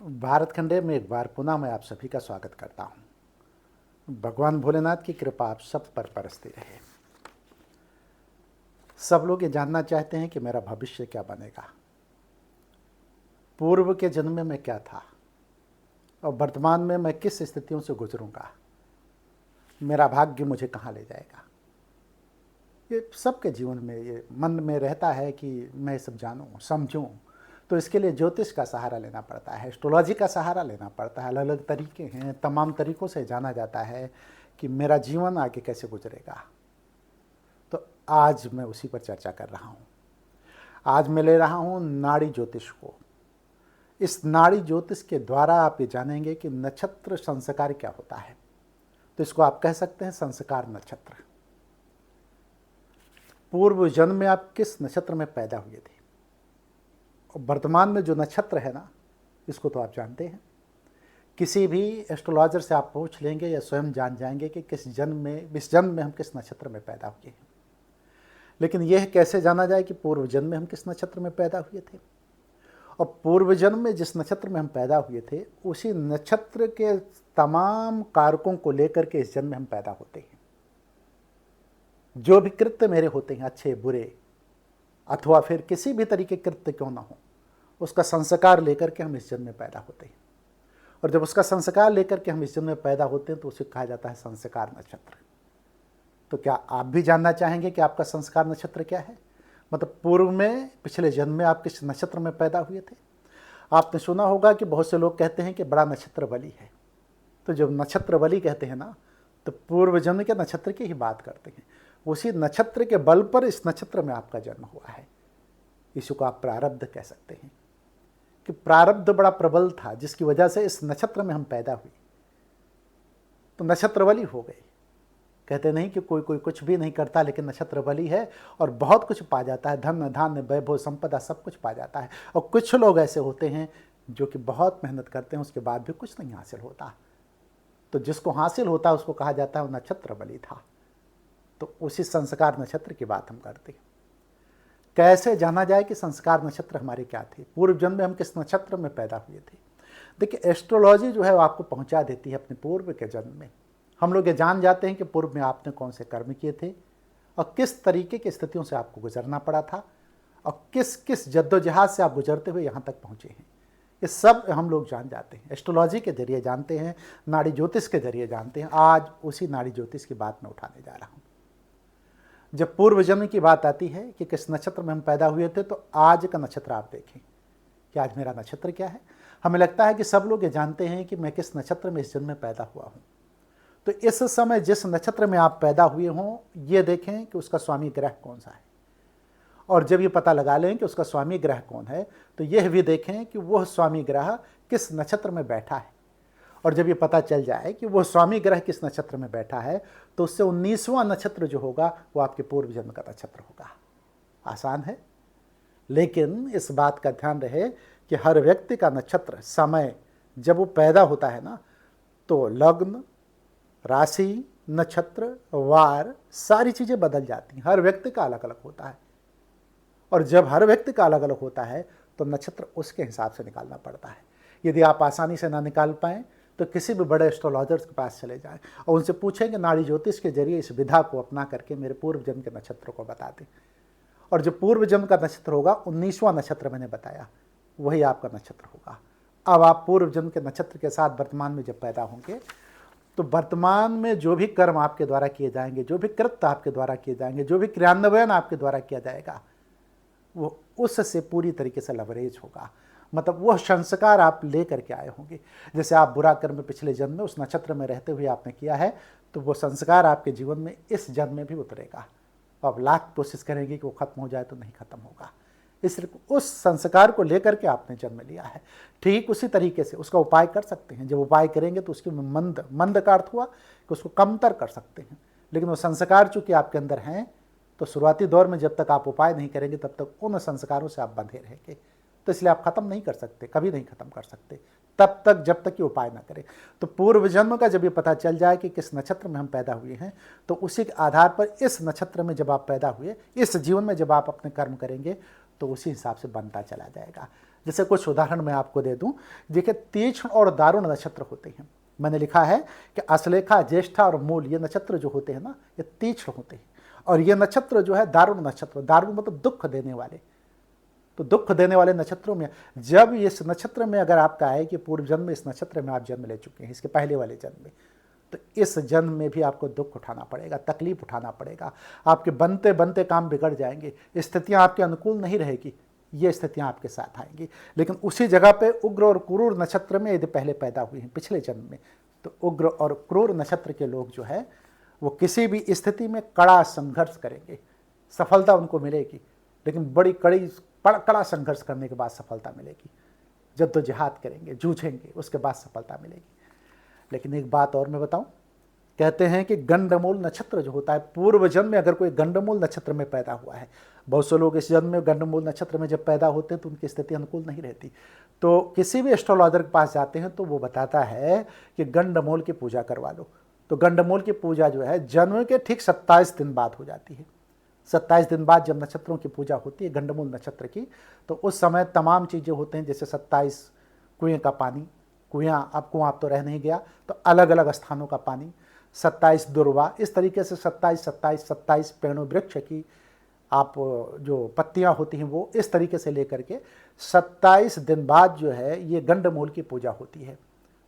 भारत खंडे में एक बार पुनः मैं आप सभी का स्वागत करता हूँ। भगवान भोलेनाथ की कृपा आप सब पर बरसती रहे। सब लोग ये जानना चाहते हैं कि मेरा भविष्य क्या बनेगा, पूर्व के जन्म में मैं क्या था और वर्तमान में मैं किस स्थितियों से गुजरूंगा, मेरा भाग्य मुझे कहाँ ले जाएगा। ये सबके जीवन में ये मन में रहता है कि मैं सब जानूँ समझूँ। तो इसके लिए ज्योतिष का सहारा लेना पड़ता है, एस्ट्रोलॉजी का सहारा लेना पड़ता है। अलग अलग तरीके हैं, तमाम तरीक़ों से जाना जाता है कि मेरा जीवन आगे कैसे गुजरेगा। तो आज मैं उसी पर चर्चा कर रहा हूँ। आज मैं ले रहा हूँ नाड़ी ज्योतिष को। इस नाड़ी ज्योतिष के द्वारा आप ये जानेंगे कि नक्षत्र संस्कार क्या होता है। तो इसको आप कह सकते हैं संस्कार नक्षत्र। पूर्व जन्म में आप किस नक्षत्र में पैदा हुए थे, वर्तमान में जो नक्षत्र है ना, इसको तो आप जानते हैं। किसी भी एस्ट्रोलॉजर से आप पूछ लेंगे या स्वयं जान जाएंगे कि किस जन्म में हम किस नक्षत्र में पैदा हुए हैं। लेकिन यह कैसे जाना जाए कि पूर्व जन्म में हम किस नक्षत्र में पैदा हुए थे, और पूर्व जन्म में जिस नक्षत्र में हम पैदा हुए थे उसी नक्षत्र के तमाम कारकों को लेकर के इस जन्म में हम पैदा होते हैं। जो भी कृत्य मेरे होते हैं, अच्छे बुरे अथवा फिर किसी भी तरीके कृत्य क्यों ना हो, उसका संस्कार लेकर के हम इस जन्म में पैदा होते हैं। और जब उसका संस्कार लेकर के हम इस जन्म में पैदा होते हैं तो उसे कहा जाता है संस्कार नक्षत्र। तो क्या आप भी जानना चाहेंगे कि आपका संस्कार नक्षत्र क्या है? मतलब पूर्व में पिछले जन्म में आप किस नक्षत्र में पैदा हुए थे। आपने सुना होगा कि बहुत से लोग कहते हैं कि बड़ा नक्षत्र बली है। तो जब नक्षत्र बली कहते हैं ना, तो पूर्व जन्म के नक्षत्र की ही बात करते हैं। उसी नक्षत्र के बल पर इस नक्षत्र में आपका जन्म हुआ है। इसी को आप प्रारब्ध कह सकते हैं कि प्रारब्ध बड़ा प्रबल था, जिसकी वजह से इस नक्षत्र में हम पैदा हुए तो नक्षत्र बली हो गए। कहते नहीं कि कोई कोई कुछ भी नहीं करता लेकिन नक्षत्र बली है और बहुत कुछ पा जाता है, धन धान्य वैभव संपदा सब कुछ पा जाता है। और कुछ लोग ऐसे होते हैं जो कि बहुत मेहनत करते हैं, उसके बाद भी कुछ नहीं हासिल होता। तो जिसको हासिल होता है उसको कहा जाता है वो नक्षत्र बली था। तो उसी संस्कार नक्षत्र की बात हम करते हैं। कैसे जाना जाए कि संस्कार नक्षत्र हमारे क्या थे, पूर्व जन्म में हम किस नक्षत्र में पैदा हुए थे। देखिए, एस्ट्रोलॉजी जो है वो आपको पहुंचा देती है अपने पूर्व के जन्म में। हम लोग ये जान जाते हैं कि पूर्व में आपने कौन से कर्म किए थे और किस तरीके की स्थितियों से आपको गुजरना पड़ा था और किस किस जद्दोजहद से आप गुजरते हुए यहाँ तक पहुँचे हैं। ये सब हम लोग जान जाते हैं, एस्ट्रोलॉजी के जरिए जानते हैं, नाड़ी ज्योतिष के जरिए जानते हैं। आज उसी नाड़ी ज्योतिष की बात मैं उठाने जा रहा हूँ। जब पूर्व जन्म की बात आती है कि किस नक्षत्र में हम पैदा हुए थे, तो आज का नक्षत्र आप देखें कि आज मेरा नक्षत्र क्या है। हमें लगता है कि सब लोग ये जानते हैं कि मैं किस नक्षत्र में इस जन्म में पैदा हुआ हूँ। तो इस समय जिस नक्षत्र में आप पैदा हुए हों, ये देखें कि उसका स्वामी ग्रह कौन सा है। और जब ये पता लगा लें कि उसका स्वामी ग्रह कौन है, तो यह भी देखें कि वह स्वामी ग्रह किस नक्षत्र में बैठा है। और जब ये पता चल जाए कि वो स्वामी ग्रह किस नक्षत्र में बैठा है, तो उससे 19वां नक्षत्र जो होगा वो आपके पूर्व जन्म का नक्षत्र होगा। आसान है, लेकिन इस बात का ध्यान रहे कि हर व्यक्ति का नक्षत्र समय जब वो पैदा होता है ना, तो लग्न, राशि, नक्षत्र, वार सारी चीज़ें बदल जाती हैं। हर व्यक्ति का अलग अलग होता है। और जब हर व्यक्ति का अलग अलग होता है तो नक्षत्र उसके हिसाब से निकालना पड़ता है। यदि आप आसानी से ना निकाल पाएँ तो किसी भी बड़े एस्ट्रोलॉजर्स के पास चले जाएं और उनसे पूछें कि नाड़ी ज्योतिष के जरिए इस विधा को अपना करके मेरे पूर्व जन्म के नक्षत्र को बता दें। और जो पूर्व जन्म का नक्षत्र होगा, 19वां नक्षत्र मैंने बताया, वही आपका नक्षत्र होगा। अब आप पूर्व जन्म के नक्षत्र के साथ वर्तमान में जब पैदा होंगे, तो वर्तमान में जो भी कर्म आपके द्वारा किए जाएंगे, जो भी कृत्य आपके द्वारा किए जाएंगे, जो भी क्रियान्वयन आपके द्वारा किया जाएगा, वो उससे पूरी तरीके से लवरेज होगा। मतलब वह संस्कार आप ले करके आए होंगे। जैसे आप बुरा कर्म पिछले जन्म में उस नक्षत्र में रहते हुए आपने किया है, तो वो संस्कार आपके जीवन में इस जन्म में भी उतरेगा। अब लाख कोशिश करेंगे कि वो खत्म हो जाए तो नहीं खत्म होगा। इसलिए उस संस्कार को लेकर के आपने जन्म लिया है। ठीक उसी तरीके से उसका उपाय कर सकते हैं। जब उपाय करेंगे तो उसकी मंद का अर्थ हुआ कि उसको कमतर कर सकते हैं। लेकिन वो संस्कार चूंकि आपके अंदर हैं, तो शुरुआती दौर में जब तक आप उपाय नहीं करेंगे तब तक उन संस्कारों से आप बंधे रहेंगे। तो इसलिए आप खत्म नहीं कर सकते, कभी नहीं खत्म कर सकते तब तक जब तक कि उपाय ना करें। तो पूर्व जन्म का जब ये पता चल जाए कि किस नक्षत्र में हम पैदा हुए हैं, तो उसी के आधार पर इस नक्षत्र में जब आप पैदा हुए, इस जीवन में जब आप अपने कर्म करेंगे, तो उसी हिसाब से बनता चला जाएगा। जैसे कुछ उदाहरण मैं आपको दे दूं, देखिए तीक्ष्ण और दारुण नक्षत्र होते हैं। मैंने लिखा है कि अश्लेषा, ज्येष्ठा और मूल, ये नक्षत्र जो होते हैं ना, ये तीक्ष्ण होते हैं। और ये नक्षत्र जो है दारुण नक्षत्र, दारुण मतलब दुख देने वाले। तो दुख देने वाले नक्षत्रों में जब इस नक्षत्र में अगर आपका है कि पूर्व जन्म में इस नक्षत्र में आप जन्म ले चुके हैं, इसके पहले वाले जन्म में, तो इस जन्म में भी आपको दुख उठाना पड़ेगा, तकलीफ उठाना पड़ेगा। आपके बनते बनते काम बिगड़ जाएंगे, स्थितियां आपके अनुकूल नहीं रहेगी, ये स्थितियां आपके साथ आएंगी। लेकिन उसी जगह पे उग्र और क्रूर नक्षत्र में यदि पहले पैदा हुए हैं पिछले जन्म में, तो उग्र और क्रूर नक्षत्र के लोग जो है वो किसी भी स्थिति में कड़ा संघर्ष करेंगे, सफलता उनको मिलेगी, लेकिन बड़ी कड़ा संघर्ष करने के बाद सफलता मिलेगी। जद्दोजहद करेंगे, जूझेंगे, उसके बाद सफलता मिलेगी। लेकिन एक बात और मैं बताऊं, कहते हैं कि गंडमूल नक्षत्र जो होता है, पूर्व जन्म में अगर कोई गंडमूल नक्षत्र में पैदा हुआ है, बहुत से लोग इस जन्म में गंडमूल नक्षत्र में जब पैदा होते हैं तो उनकी स्थिति अनुकूल नहीं रहती, तो किसी भी एस्ट्रोलॉजर के पास जाते हैं तो वो बताता है कि गंडमूल की पूजा करवा लो। तो गंडमूल की पूजा जो है जन्म के ठीक 27 दिन बाद हो जाती है। 27 दिन बाद जब नक्षत्रों की पूजा होती है गंडमूल नक्षत्र की, तो उस समय तमाम चीज़ें होते हैं, जैसे 27 कुएं का पानी, कुआं आप तो रह नहीं गया, तो अलग अलग स्थानों का पानी, 27 दुर्वा, इस तरीके से 27 पेड़ों वृक्ष की आप जो पत्तियां होती हैं वो इस तरीके से लेकर के 27 दिन बाद जो है ये गंडमूल की पूजा होती है।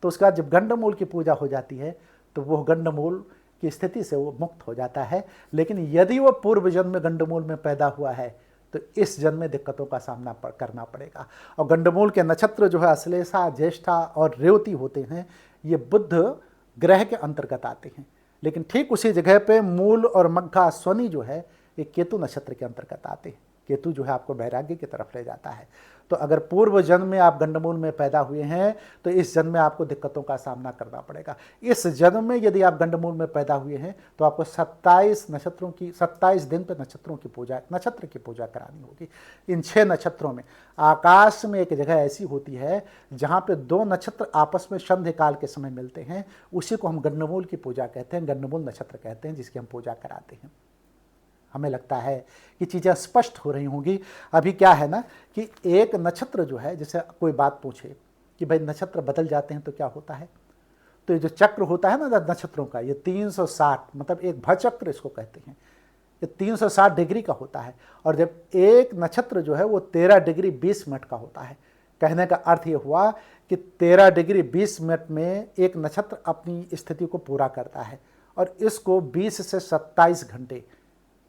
तो उसके बाद जब गंडमूल की पूजा हो जाती है तो वो गंडमूल की स्थिति से वो मुक्त हो जाता है। लेकिन यदि वो पूर्व जन्म में गंडमूल में पैदा हुआ है तो इस जन्म में दिक्कतों का सामना करना पड़ेगा। और गंडमूल के नक्षत्र जो है अश्लेषा, ज्येष्ठा और रेवती होते हैं, ये बुध ग्रह के अंतर्गत आते हैं। लेकिन ठीक उसी जगह पे मूल और मघा, स्वनी जो है ये केतु नक्षत्र के अंतर्गत आते हैं। केतु जो है आपको वैराग्य की तरफ ले जाता है। तो अगर पूर्व जन्म में आप गंडमूल में पैदा हुए हैं तो इस जन्म में आपको दिक्कतों का सामना करना पड़ेगा। इस जन्म में यदि आप गंडमूल में पैदा हुए हैं तो आपको 27 दिन पे नक्षत्र की पूजा करानी होगी। इन 6 नक्षत्रों में आकाश में एक जगह ऐसी होती है जहाँ पे 2 नक्षत्र आपस में संध्या काल के समय मिलते हैं, उसी को हम गंडमूल की पूजा कहते हैं, गंडमूल नक्षत्र कहते हैं, जिसकी हम पूजा कराते हैं। हमें लगता है कि चीज़ें स्पष्ट हो रही होंगी। अभी क्या है ना कि एक नक्षत्र जो है, जैसे कोई बात पूछे कि भाई नक्षत्र बदल जाते हैं तो क्या होता है, तो ये जो चक्र होता है ना नक्षत्रों का, ये 360 मतलब एक भचक्र इसको कहते हैं, ये 360 डिग्री का होता है। और जब एक नक्षत्र जो है वो 13 डिग्री 20 मिनट का होता है। कहने का अर्थ ये हुआ कि 13 डिग्री 20 मिनट में एक नक्षत्र अपनी स्थिति को पूरा करता है, और इसको 20 से 27 घंटे,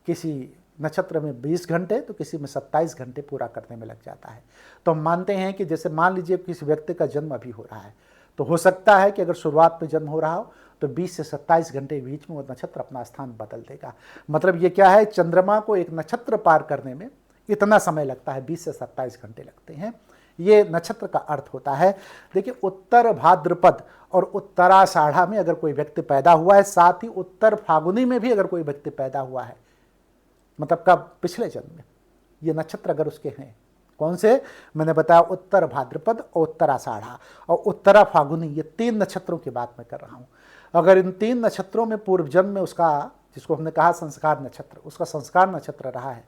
किसी नक्षत्र में 20 घंटे तो किसी में 27 घंटे पूरा करने में लग जाता है। तो हम मानते हैं कि जैसे मान लीजिए किसी व्यक्ति का जन्म अभी हो रहा है, तो हो सकता है कि अगर शुरुआत में जन्म हो रहा हो तो 20 से 27 घंटे के बीच में वो नक्षत्र अपना स्थान बदल देगा। मतलब ये क्या है, चंद्रमा को एक नक्षत्र पार करने में इतना समय लगता है, 20 से 27 घंटे लगते हैं। ये नक्षत्र का अर्थ होता है। देखिए उत्तर भाद्रपद और उत्तराषाढ़ा में अगर कोई व्यक्ति पैदा हुआ है, साथ ही उत्तर फागुनी में भी अगर कोई व्यक्ति पैदा हुआ है, मतलब कब, पिछले जन्म में, ये नक्षत्र अगर उसके हैं, कौन से, मैंने बताया उत्तर भाद्रपद और उत्तराषाढ़ा और उत्तरा फागुनी, ये 3 नक्षत्रों की बात मैं कर रहा हूँ। अगर इन 3 नक्षत्रों में पूर्व जन्म में उसका, जिसको हमने कहा संस्कार नक्षत्र, उसका संस्कार नक्षत्र रहा है,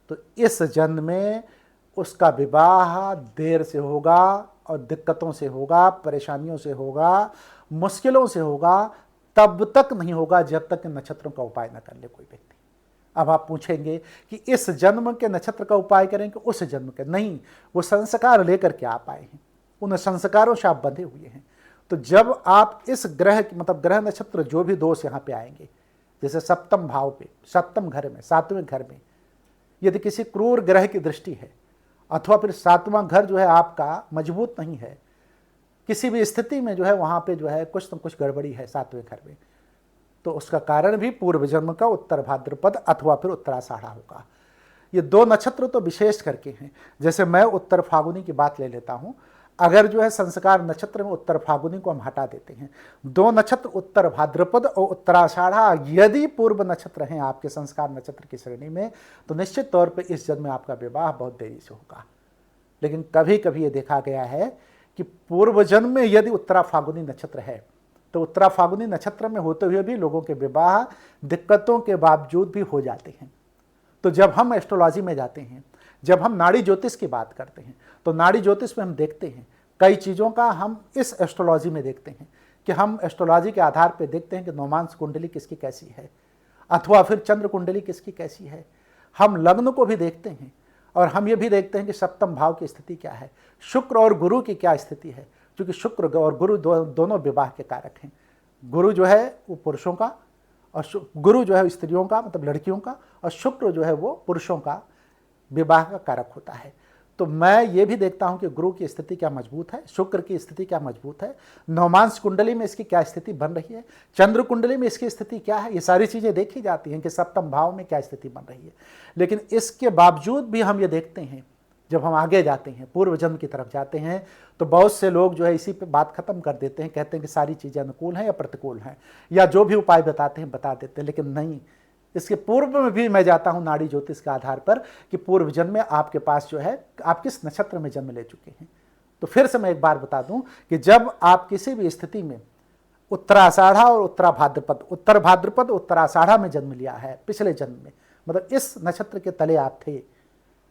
तो इस जन्म में उसका विवाह देर से होगा और दिक्कतों से होगा, परेशानियों से होगा, मुश्किलों से होगा। तब तक नहीं होगा जब तक इन नक्षत्रों का उपाय न कर ले कोई व्यक्ति। अब आप पूछेंगे कि इस जन्म के नक्षत्र का उपाय करेंगे, उस जन्म के नहीं, वो संस्कार लेकर के आप आए हैं, उन संस्कारों से आप बंधे हुए हैं। तो जब आप इस ग्रह, मतलब ग्रह नक्षत्र जो भी दोष यहाँ पे आएंगे, जैसे सप्तम भाव पे, सप्तम घर में, 7वें घर में यदि किसी क्रूर ग्रह की दृष्टि है, अथवा फिर 7वां घर जो है आपका मजबूत नहीं है, किसी भी स्थिति में जो है वहाँ पे जो है कुछ न कुछ गड़बड़ी है 7वें घर में, तो उसका कारण भी पूर्व जन्म का उत्तर भाद्रपद अथवा फिर उत्तराषाढ़ा होगा। ये 2 नक्षत्र तो विशेष करके हैं। जैसे मैं उत्तर फागुनी की बात ले लेता हूँ, अगर जो है संस्कार नक्षत्र में उत्तर फागुनी को हम हटा देते हैं, 2 नक्षत्र उत्तर भाद्रपद और उत्तराषाढ़ा यदि पूर्व नक्षत्र हैं आपके संस्कार नक्षत्र की श्रेणी में, तो निश्चित तौर पे इस जन्म में आपका विवाह बहुत देरी से होगा। लेकिन कभी कभी ये देखा गया है कि पूर्व जन्म में यदि उत्तरा फागुनी नक्षत्र है तो उत्तरा फागुनी नक्षत्र में होते हुए भी लोगों के विवाह दिक्कतों के बावजूद भी हो जाते हैं। तो जब हम एस्ट्रोलॉजी में जाते हैं, जब हम नाड़ी ज्योतिष की बात करते हैं तो नाड़ी ज्योतिष में हम देखते हैं कई चीज़ों का हम इस एस्ट्रोलॉजी में देखते हैं कि हम एस्ट्रोलॉजी के आधार पर देखते हैं कि नौमांस कुंडली किसकी कैसी है, अथवा फिर चंद्र कुंडली किसकी कैसी है। हम लग्न को भी देखते हैं और हम ये भी देखते हैं कि सप्तम भाव की स्थिति क्या है, शुक्र और गुरु की क्या स्थिति है, क्योंकि शुक्र और गुरु दोनों विवाह के कारक हैं। गुरु जो है वो पुरुषों का और गुरु जो है स्त्रियों का, मतलब लड़कियों का, और शुक्र जो है वो पुरुषों का विवाह का कारक होता है। तो मैं ये भी देखता हूँ कि गुरु की स्थिति क्या मजबूत है, शुक्र की स्थिति क्या मजबूत है, नवमांस कुंडली में इसकी क्या स्थिति बन रही है, चंद्र कुंडली में इसकी स्थिति क्या है, ये सारी चीज़ें देखी जाती हैं कि सप्तम भाव में क्या स्थिति बन रही है। लेकिन इसके बावजूद भी हम ये देखते हैं, जब हम आगे जाते हैं, पूर्व जन्म की तरफ जाते हैं, तो बहुत से लोग जो है इसी पे बात खत्म कर देते हैं, कहते हैं कि सारी चीज़ें अनुकूल हैं या प्रतिकूल हैं, या जो भी उपाय बताते हैं बता देते हैं। लेकिन नहीं, इसके पूर्व में भी मैं जाता हूं नाड़ी ज्योतिष के आधार पर कि पूर्व जन्म में आपके पास जो है आप किस नक्षत्र में जन्म ले चुके हैं। तो फिर से मैं एक बार बता दूं कि जब आप किसी भी स्थिति में उत्तराषाढ़ा और उत्तर भाद्रपद उत्तराषाढ़ा में जन्म लिया है पिछले जन्म में, मतलब इस नक्षत्र के तले आप थे,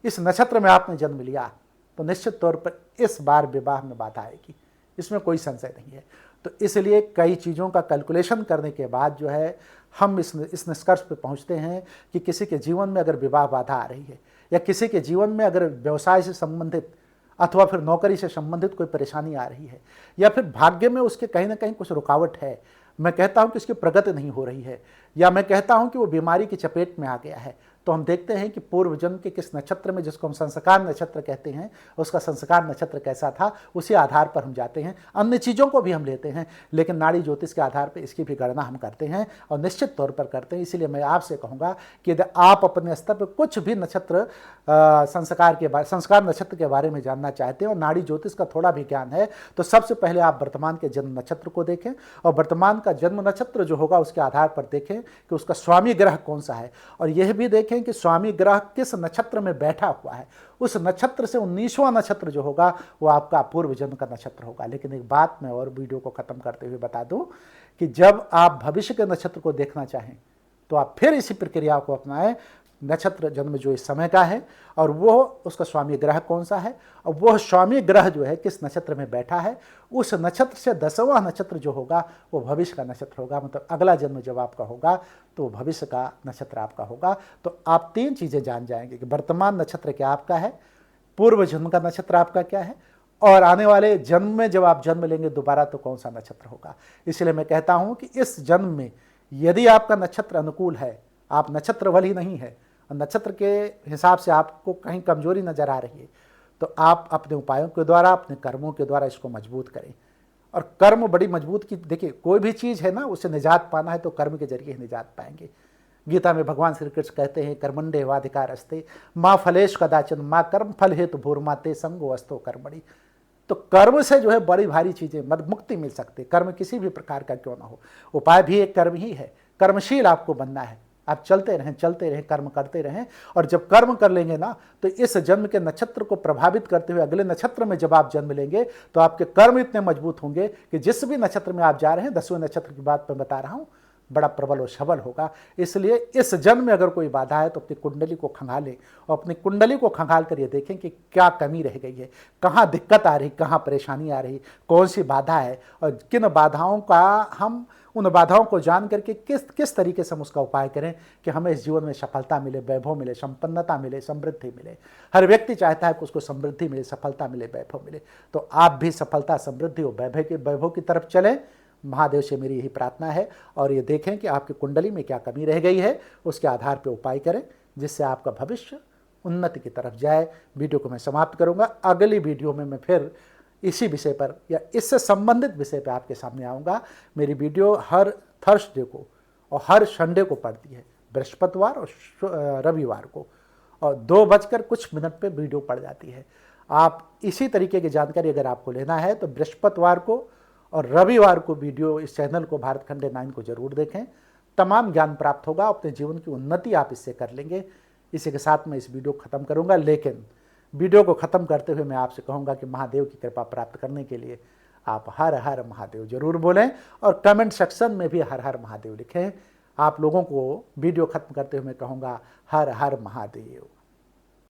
इस नक्षत्र में आपने जन्म लिया, तो निश्चित तौर पर इस बार विवाह में बाधा आएगी, इसमें कोई संशय नहीं है। तो इसलिए कई चीज़ों का कैलकुलेशन करने के बाद जो है हम इस निष्कर्ष पे पहुंचते हैं कि किसी के जीवन में अगर विवाह बाधा आ रही है, या किसी के जीवन में अगर व्यवसाय से संबंधित अथवा फिर नौकरी से संबंधित कोई परेशानी आ रही है, या फिर भाग्य में उसके कहीं ना कहीं कुछ रुकावट है, मैं कहता हूं कि उसकी प्रगति नहीं हो रही है, या मैं कहता हूं कि वो बीमारी की चपेट में आ गया है, तो हम देखते हैं कि पूर्व जन्म के किस नक्षत्र में, जिसको हम संस्कार नक्षत्र कहते हैं, उसका संस्कार नक्षत्र कैसा था, उसी आधार पर हम जाते हैं। अन्य चीज़ों को भी हम लेते हैं, लेकिन नाड़ी ज्योतिष के आधार पर इसकी भी गणना हम करते हैं और निश्चित तौर पर करते हैं। इसीलिए मैं आपसे कहूँगा कि यदि आप अपने स्तर पर कुछ भी नक्षत्र संस्कार नक्षत्र के बारे में जानना चाहते हैं और नाड़ी ज्योतिष का थोड़ा भी ज्ञान है, तो सबसे पहले आप वर्तमान के जन्म नक्षत्र को देखें और वर्तमान का जन्म नक्षत्र जो होगा उसके आधार पर देखें कि उसका स्वामी ग्रह कौन सा है, और यह भी देखें कि स्वामी ग्रह किस नक्षत्र में बैठा हुआ है। उस नक्षत्र से 19वां नक्षत्र जो होगा वो आपका पूर्व जन्म का नक्षत्र होगा। लेकिन एक बात मैं और वीडियो को खत्म करते हुए बता दूं कि जब आप भविष्य के नक्षत्र को देखना चाहें तो आप फिर इसी प्रक्रिया को अपनाएं, नक्षत्र जन्म जो इस समय का है और वो उसका स्वामी ग्रह कौन सा है, और वह स्वामी ग्रह जो है किस नक्षत्र में बैठा है, उस नक्षत्र से 10वां नक्षत्र जो होगा वो भविष्य का नक्षत्र होगा। मतलब अगला जन्म जब आपका होगा तो भविष्य का नक्षत्र आपका होगा। तो आप 3 चीज़ें जान जाएंगे कि वर्तमान नक्षत्र क्या आपका है, पूर्व जन्म का नक्षत्र आपका क्या है, और आने वाले जन्म में जब आप जन्म लेंगे दोबारा तो कौन सा नक्षत्र होगा। इसलिए मैं कहता हूँ कि इस जन्म में यदि आपका नक्षत्र अनुकूल है, आप नक्षत्र बल ही नहीं है और नक्षत्र के हिसाब से आपको कहीं कमजोरी नजर आ रही है, तो आप अपने उपायों के द्वारा, अपने कर्मों के द्वारा इसको मजबूत करें। और कर्म बड़ी मजबूत की, देखिए कोई भी चीज़ है ना, उससे निजात पाना है तो कर्म के जरिए ही निजात पाएंगे। गीता में भगवान श्री कृष्ण कहते हैं कर्मण्डे वाधिकारस्ते माँ फलेश कदाचन माँ कर्म फल हेतु भूर्माते संगो अस्तो कर्मणि। तो कर्म से जो है बड़ी भारी चीज़ें मुक्ति मिल सकती है, कर्म किसी भी प्रकार का क्यों ना हो। उपाय भी एक कर्म ही है, कर्मशील आपको बनना है। आप चलते रहें, कर्म करते रहें, और जब कर्म कर लेंगे ना तो इस जन्म के नक्षत्र को प्रभावित करते हुए अगले नक्षत्र में जब आप जन्म लेंगे तो आपके कर्म इतने मजबूत होंगे कि जिस भी नक्षत्र में आप जा रहे हैं, 10वें नक्षत्र की बात मैं बता रहा हूँ, बड़ा प्रबल और सबल होगा। इसलिए इस जन्म में अगर कोई बाधा है तो अपनी कुंडली को खंगालें और अपनी कुंडली को खंगाल कर ये देखें कि क्या कमी रह गई है, कहाँ दिक्कत आ रही, कहाँ परेशानी आ रही, कौन सी बाधा है, और किन बाधाओं का हम उन बाधाओं को जान करके किस तरीके से हम उसका उपाय करें कि हमें इस जीवन में सफलता मिले, वैभव मिले, संपन्नता मिले, समृद्धि मिले। हर व्यक्ति चाहता है कि उसको समृद्धि मिले, सफलता मिले, वैभव मिले। तो आप भी सफलता, समृद्धि और वैभव की तरफ चलें, महादेव से मेरी यही प्रार्थना है। और ये देखें कि आपकी कुंडली में क्या कमी रह गई है, उसके आधार पर उपाय करें जिससे आपका भविष्य उन्नति की तरफ जाए। वीडियो को मैं समाप्त करूँगा। अगली वीडियो में मैं फिर इसी विषय पर या इससे संबंधित विषय पर आपके सामने आऊँगा। मेरी वीडियो हर थर्सडे को और हर संडे को पड़ती है, बृहस्पतिवार और रविवार को, और 2:00 पे वीडियो पड़ जाती है। आप इसी तरीके की जानकारी अगर आपको लेना है तो बृहस्पतिवार को और रविवार को वीडियो इस चैनल को भारत खंडे 9 को जरूर देखें। तमाम ज्ञान प्राप्त होगा, अपने जीवन की उन्नति आप इससे कर लेंगे। इसी के साथ मैं इस वीडियो को ख़त्म करूँगा, लेकिन वीडियो को ख़त्म करते हुए मैं आपसे कहूँगा कि महादेव की कृपा प्राप्त करने के लिए आप हर हर महादेव जरूर बोलें और कमेंट सेक्शन में भी हर हर महादेव लिखें। आप लोगों को वीडियो ख़त्म करते हुए मैं कहूँगा हर हर महादेव।